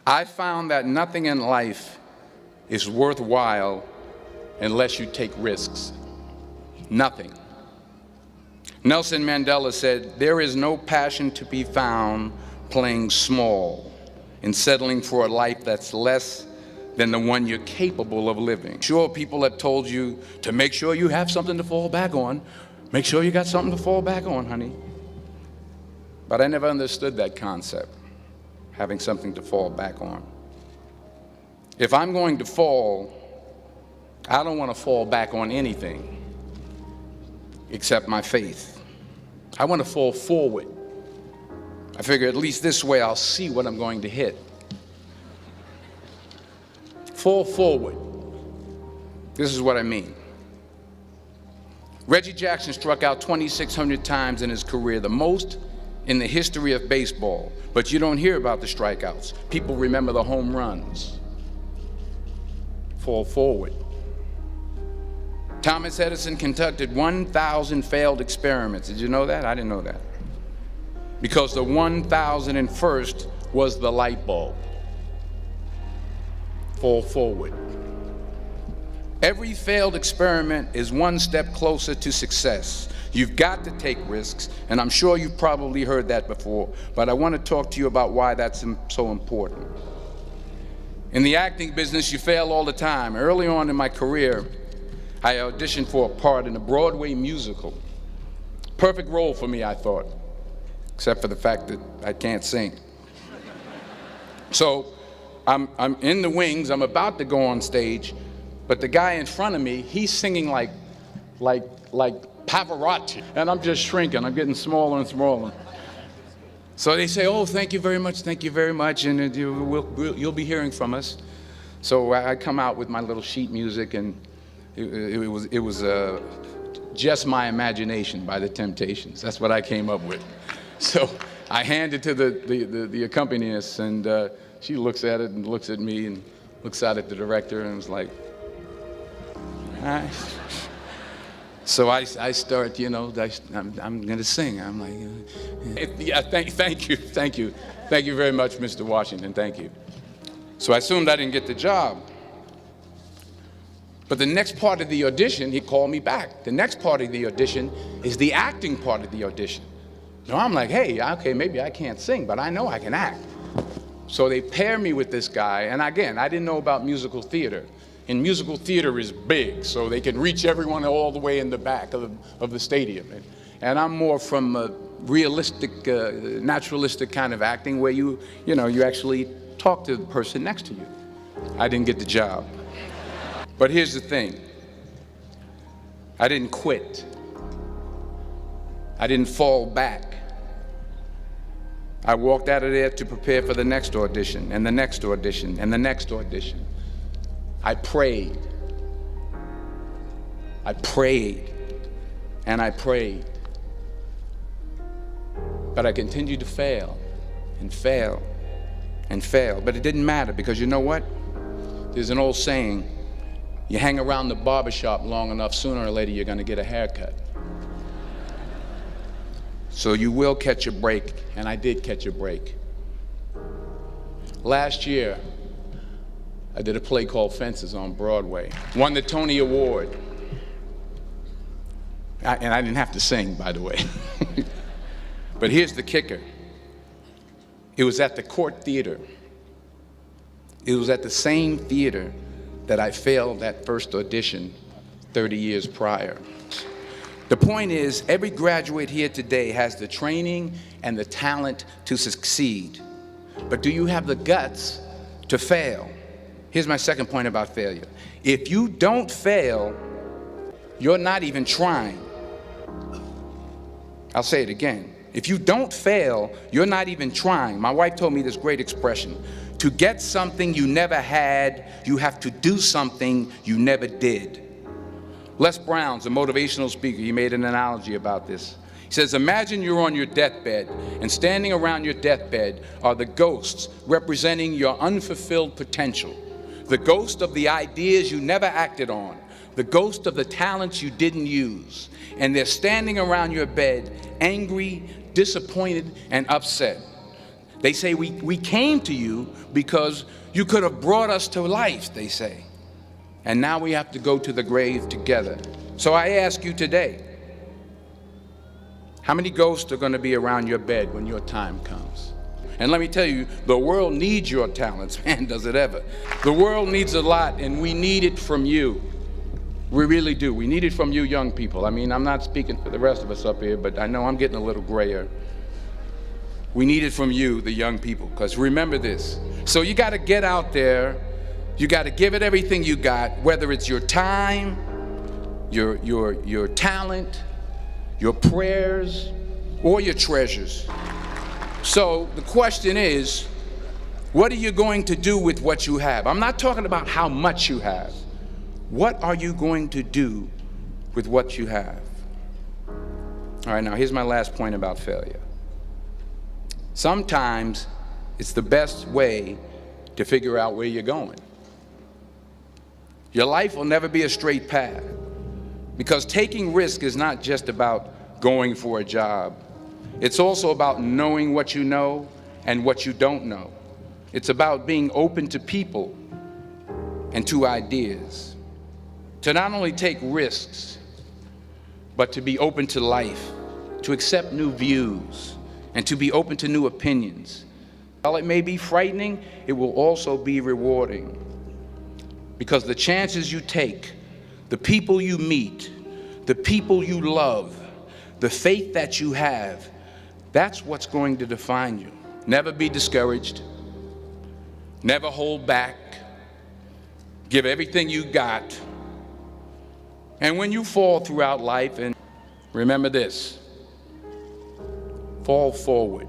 I found that nothing in life is worthwhile unless you take risks. Nothing. Nelson Mandela said, "There is no passion to be found playing small and settling for a life that's less than the one you're capable of living." Sure, people have told you to make sure you have something to fall back on. Make sure you got something to fall back on, honey. But I never understood that concept, having something to fall back on. If I'm going to fall, I don't want to fall back on anything except my faith. I want to fall forward. I figure at least this way I'll see what I'm going to hit. Fall forward. This is what I mean. Reggie Jackson struck out 2,600 times in his career, the most in the history of baseball. But you don't hear about the strikeouts. People remember the home runs. Fall forward. Thomas Edison conducted 1,000 failed experiments. Did you know that? I didn't know that. Because the 1,001st was the light bulb. Fall forward. Every failed experiment is one step closer to success. You've got to take risks, and I'm sure you've probably heard that before, but I want to talk to you about why that's so important. In the acting business, you fail all the time. Early on in my career, I auditioned for a part in a Broadway musical. Perfect role for me, I thought, except for the fact that I can't sing. So I'm in the wings, I'm about to go on stage, but the guy in front of me, he's singing like Pavarotti, and I'm just shrinking, I'm getting smaller and smaller. So they say, "Oh, thank you very much, and you'll be hearing from us." So I come out with my little sheet music, and it was Just My Imagination by the Temptations. That's what I came up with. So I hand it to the accompanist, and she looks at it and looks at me and looks out at the director and was like, "All right." So I start, I'm going to sing. I'm like, "Yeah, thank you very much, Mr. Washington, thank you." So I assumed I didn't get the job. But the next part of the audition, he called me back. The next part of the audition is the acting part of the audition. So I'm like, hey, okay, maybe I can't sing, but I know I can act. So they pair me with this guy, and again, I didn't know about musical theater. And musical theater is big, so they can reach everyone all the way in the back of the stadium. And I'm more from a realistic, naturalistic kind of acting where you actually talk to the person next to you. I didn't get the job. But here's the thing. I didn't quit. I didn't fall back. I walked out of there to prepare for the next audition, and the next audition, and the next audition. I prayed. I prayed, and I prayed. But I continued to fail, and fail, and fail. But it didn't matter, because you know what? There's an old saying, you hang around the barbershop long enough, sooner or later you're going to get a haircut. So you will catch a break, and I did catch a break. Last year, I did a play called Fences on Broadway. Won the Tony Award. And I didn't have to sing, by the way. But here's the kicker. It was at the Court Theater. It was at the same theater that I failed that first audition 30 years prior. The point is, every graduate here today has the training and the talent to succeed. But do you have the guts to fail? Here's my second point about failure. If you don't fail, you're not even trying. I'll say it again. If you don't fail, you're not even trying. My wife told me this great expression. To get something you never had, you have to do something you never did. Les Brown's a motivational speaker. He made an analogy about this. He says, imagine you're on your deathbed, and standing around your deathbed are the ghosts representing your unfulfilled potential. The ghost of the ideas you never acted on, the ghost of the talents you didn't use. And they're standing around your bed, angry, disappointed, and upset. They say we came to you because you could have brought us to life, they say. And now we have to go to the grave together. So I ask you today, how many ghosts are going to be around your bed when your time comes? And let me tell you, the world needs your talents, man, does it ever. The world needs a lot, and we need it from you. We really do. We need it from you young people. I mean, I'm not speaking for the rest of us up here, but I know I'm getting a little grayer. We need it from you, the young people, because remember this. So you got to get out there. You got to give it everything you got, whether it's your time, your talent, your prayers, or your treasures. So the question is, what are you going to do with what you have? I'm not talking about how much you have. What are you going to do with what you have? All right, now here's my last point about failure. Sometimes it's the best way to figure out where you're going. Your life will never be a straight path, because taking risk is not just about going for a job. It's also about knowing what you know and what you don't know. It's about being open to people and to ideas. To not only take risks, but to be open to life, to accept new views, and to be open to new opinions. While it may be frightening, it will also be rewarding. Because the chances you take, the people you meet, the people you love, the faith that you have, that's what's going to define you. Never be discouraged. Never hold back. Give everything you got. And when you fall throughout life, and remember this, fall forward.